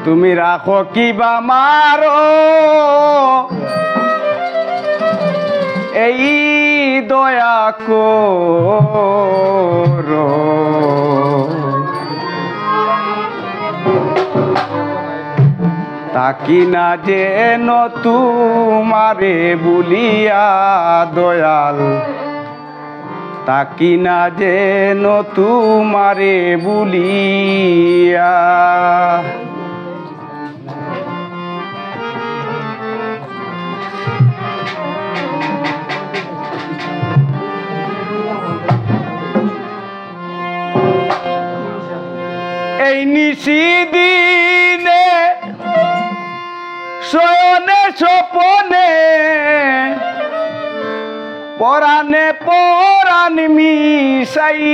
তুমি রাখো কিবা মারো এই দয়া করো। তাকি না যেন তোমারে বলিয়া দয়াল, তাকি না যেন তোমারে বলিয়া। এই নিশিদিনে শয়নে স্বপনে পরাণে পরাণ মিশাইয়া,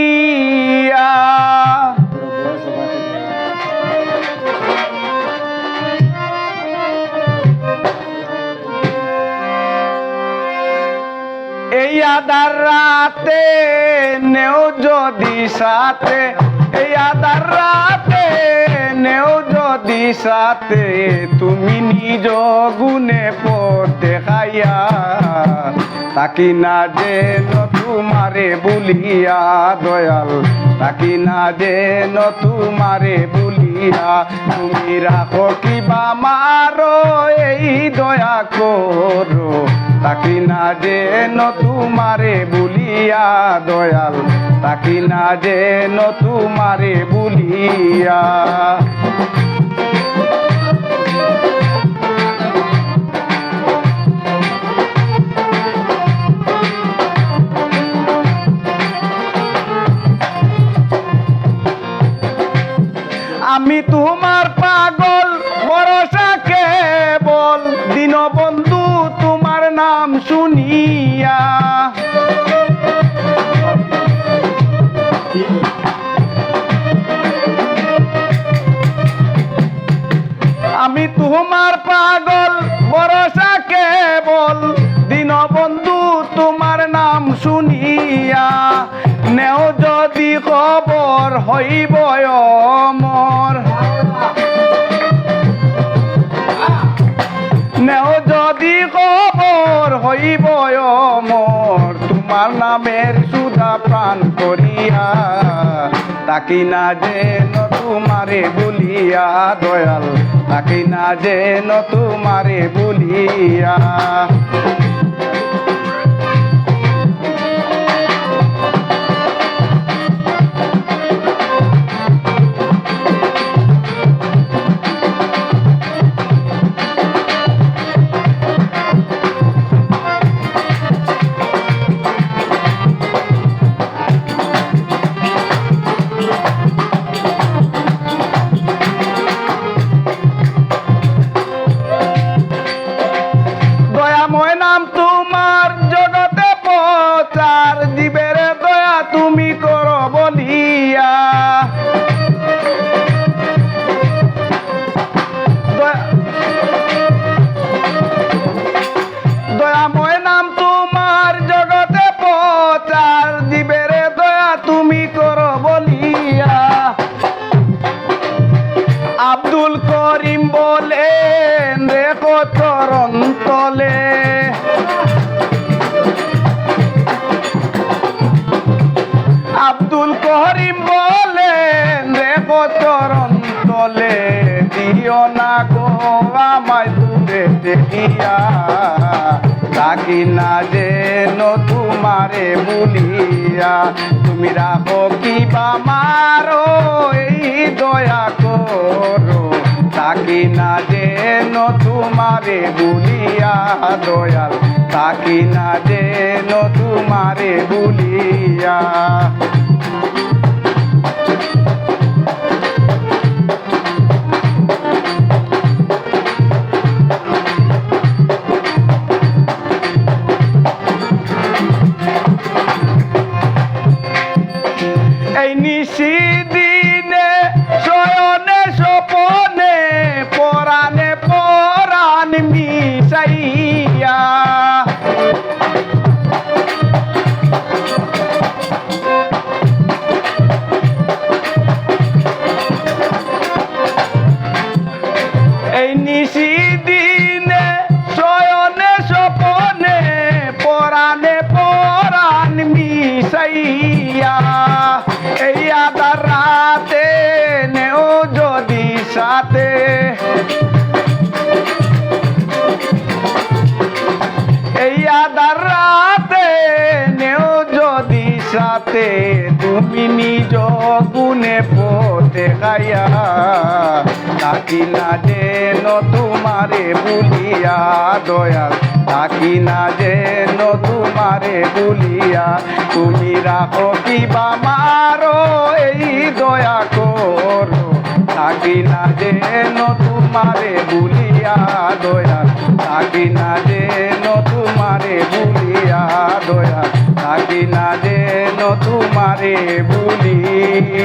এই আধার রাতে নেও যদি সাথে, এই আধার রাতে নেও যদি সাথে, তুমি নিজ গুণে পথ দেখাইয়া। তাকি না যেন তোমারে বলিয়া দয়াল, তাকি না যেন তোমারে বলিয়া। তুমি রাখো কিবা মারো এই দয়া করো, তাকি না যেন তোমারে বলিয়া দয়াল, তাকি না যেন তোমারে বলিয়া। আমি তোমার পাগল ভরসা কেবল, দীনবন্ধু তোমার নাম শুনিয়া। আমি তোমার পাগল ভরসা কেবল, দীনবন্ধু তোমার নাম শুনিয়া। নেও যদি খবর হইব অমর, নেও যদি খবর হইব অমর, তোমার নামের সুধা প্রাণ করিয়া। তাকি না যেন তোমারে বলিয়া দয়াল, তাকি না যেন তোমারে বলিয়া। দয়াময় নাম তোমার জগতে প্রচার, জীবের দয়া তুমি করো বলিয়া। দয়াময় নাম তোমার জগতে প্রচার, জীবের দয়া তুমি করো বলিয়া। আব্দুল করিম বলেন রেখো চরণ তলে, আব্দুল করিম বলেন রেখো চরণ তলে, দিও না গো আমায় দূরে দেখিয়া। তাকি না যেন তোমারে বলিয়া, তুমি রাখো কিবা মারো এই দয়া করো। তাকি না যেন তোমারে বলিয়া দয়াল, তাকি না যেন তোমারে বলিয়া। এই নিশিদিনে শয়নে স্বপনে পরাণে পরাণ মিশাইয়া, সাথে এই আধার রাতে নেও যদি সাথে তুমি নিজ গুণে পথে খাইয়া থাকি না যেন তোমারে ভুলিয়া দয়াল থাকি না যেন তোমারে ভুলিয়া তুমি রাখো কিবা মারো এই দয়া করো থাকি না যেন তোমারে ভুলিয়া দয়াল থাকি না যেন তোমারে ভুলিয়া দয়াল থাকি না যেন তোমারে ভুলিয়া